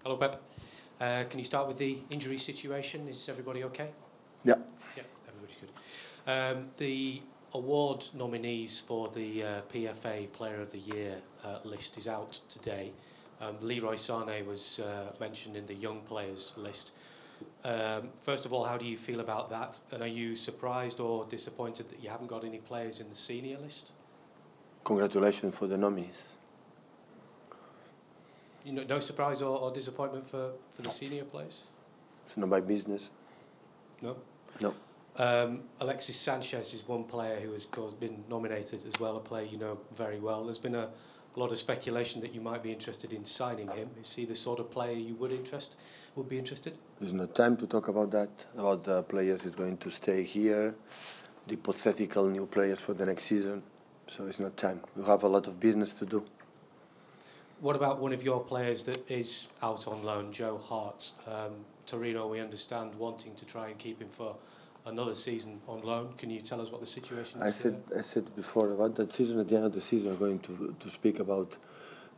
Hello, Pep. Can you start with the injury situation? Is everybody okay? Yeah. Yeah, everybody's good. The award nominees for the PFA Player of the Year list is out today. Leroy Sané was mentioned in the young players list. First of all, how do you feel about that? And are you surprised or disappointed that you haven't got any players in the senior list? Congratulations for the nominees. You know, no surprise or disappointment for the senior players? It's not my business. No? No. Alexis Sanchez is one player who has been nominated as well, a player you know very well. There's been a lot of speculation that you might be interested in signing him. Is he the sort of player you would be interested? There's no time to talk about that, about the players who's going to stay here, the hypothetical new players for the next season. So it's not time. We have a lot of business to do. What about one of your players that is out on loan, Joe Hart? Torino, we understand, wanting to try and keep him for another season on loan. Can you tell us what the situation is? I said before about that season. At the end of the season, we're going to speak about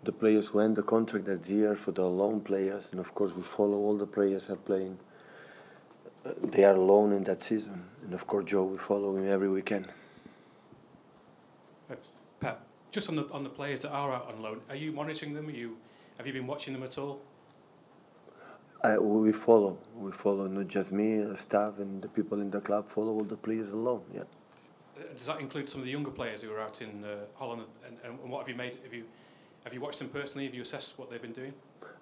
the players who end the contract that year for the loan players, and of course we follow all the players who are playing. They are loan in that season, and of course Joe, we follow him every weekend. Pep, just on the players that are out on loan, are you monitoring them? Have you been watching them at all? We follow, not just me, staff and the people in the club follow all the players alone. Yeah. Does that include some of the younger players who are out in Holland? And what have you made? Have you watched them personally? Have you assessed what they've been doing?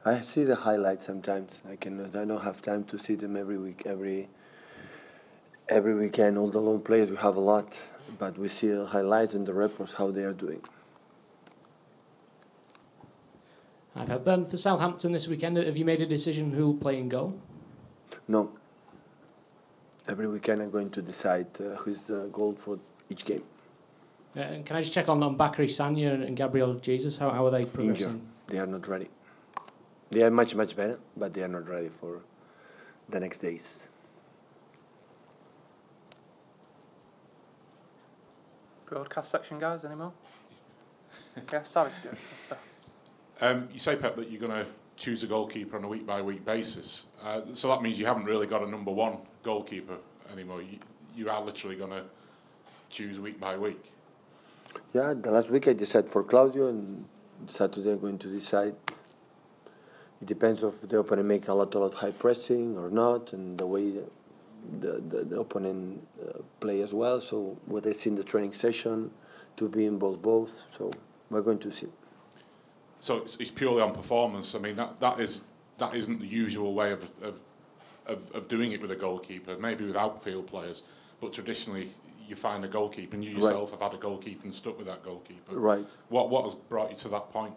I see the highlights sometimes. I don't have time to see them every week, every weekend. All the lone players, we have a lot, but we see the highlights and the reports how they are doing. Hi, Pep. For Southampton this weekend, have you made a decision who will play in goal? No. Every weekend I'm going to decide who's the goal for each game. And can I just check on Bacary, Sagna and Gabriel Jesus? How are they progressing? Injured. They are not ready. They are much better, but they are not ready for the next days. Broadcast section, guys, anymore? Okay, sorry to do it. You say, Pep, that you're going to choose a goalkeeper on a week-by-week basis. So that means you haven't really got a number one goalkeeper anymore. You are literally going to choose week by week. Yeah, the last week I decided for Claudio, and Saturday I'm going to decide. It depends if the opponent make a lot of high pressing or not, and the way the opponent play as well. So what I see in the training session to be involved both. So we're going to see. So it's purely on performance. I mean, that isn't the usual way of doing it with a goalkeeper. Maybe with outfield players, but traditionally you find a goalkeeper, and you yourself have had a goalkeeper and stuck with that goalkeeper. Right. What has brought you to that point?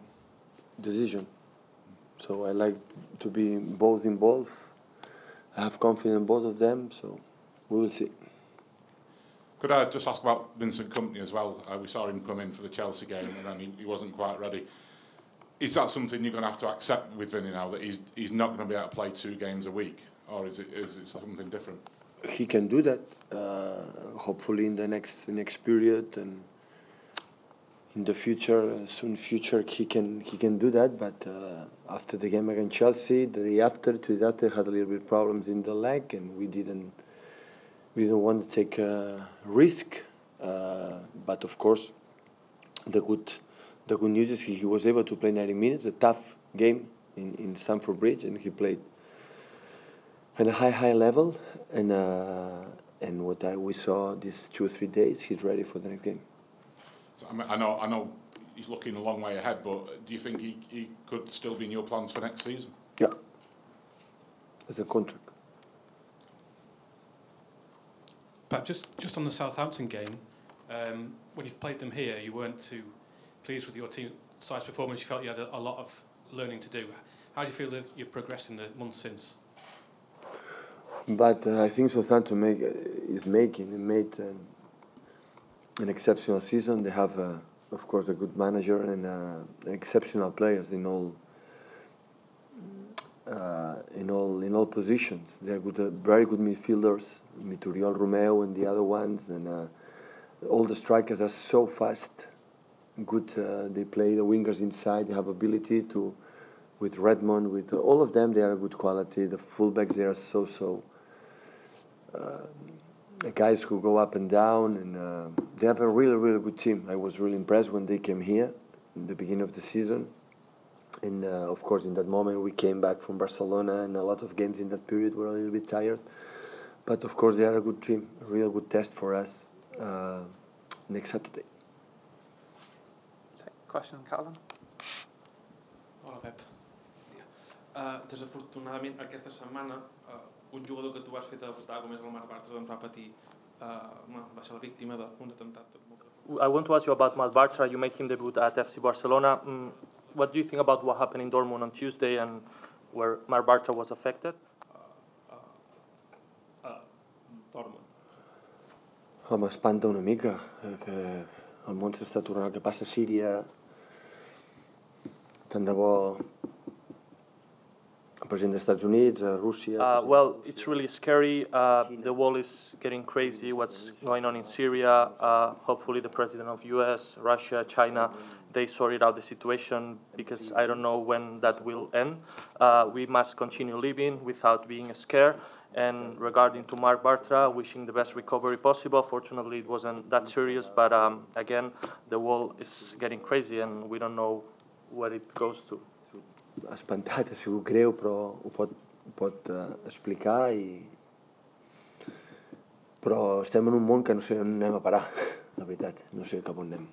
Decision. So I like to be both involved. I have confidence in both of them. So we will see. Could I just ask about Vincent Kompany as well? We saw him come in for the Chelsea game, and then he wasn't quite ready. Is that something you're going to have to accept with Vinny now, that he's not going to be able to play 2 games a week, or is it something different? He can do that. Hopefully in the next period and in the soon future, he can do that. But after the game against Chelsea, the day after, 2 days after, had a little bit problems in the leg, and we didn't want to take a risk. But of course, the good news is he was able to play 90 minutes, a tough game in Stamford Bridge, and he played at a high level. And what we saw these 2 or 3 days, he's ready for the next game. So, I know he's looking a long way ahead, but do you think he could still be in your plans for next season? Yeah, as a contract. Pep, just on the Southampton game, when you've played them here, you weren't too pleased with your team side's performance. You felt you had a lot of learning to do. How do you feel that you've progressed in the months since? But I think Southampton made an exceptional season. They have, of course, a good manager and exceptional players in all positions. They are very good midfielders, Mituriol, Romeo, and the other ones, and all the strikers are so fast. Good. They play the wingers inside. They have ability to with Redmond, with all of them, they are good quality. The fullbacks, they are the guys who go up and down, and they have a really good team. I was really impressed when they came here in the beginning of the season. And of course, in that moment, we came back from Barcelona, and a lot of games in that period were a little bit tired. But of course, they are a good team, a real good test for us next Saturday. Question, Calvin? Hola, Pep. Desafortunadament, aquesta setmana, un jugador que tu has fet debutar, com és el Marc Bartra, doncs va patir, va ser la víctima d'un atemptat. I want to ask you about Marc Bartra. You made him debut at FC Barcelona. What do you think about what happened in Dortmund on Tuesday and where Marc Bartra was affected? Dortmund. Home, espanta una mica que el món s'està tornant el que passa a Síria. Tant de bo el president dels Estats Units, a Rússia... Well, it's really scary. The world is getting crazy. What's going on in Syria? Hopefully the president of US, Russia, China, they sorted out the situation, because I don't know when that will end. We must continue living without being scared. And regarding to Marc Bartra, wishing the best recovery possible. Fortunately, it wasn't that serious, but again, the world is getting crazy and we don't know where it goes to. Espantat, ha sigut greu, però ho pot explicar però estem en un món que no sé on anem a parar, la veritat, no sé cap on anem.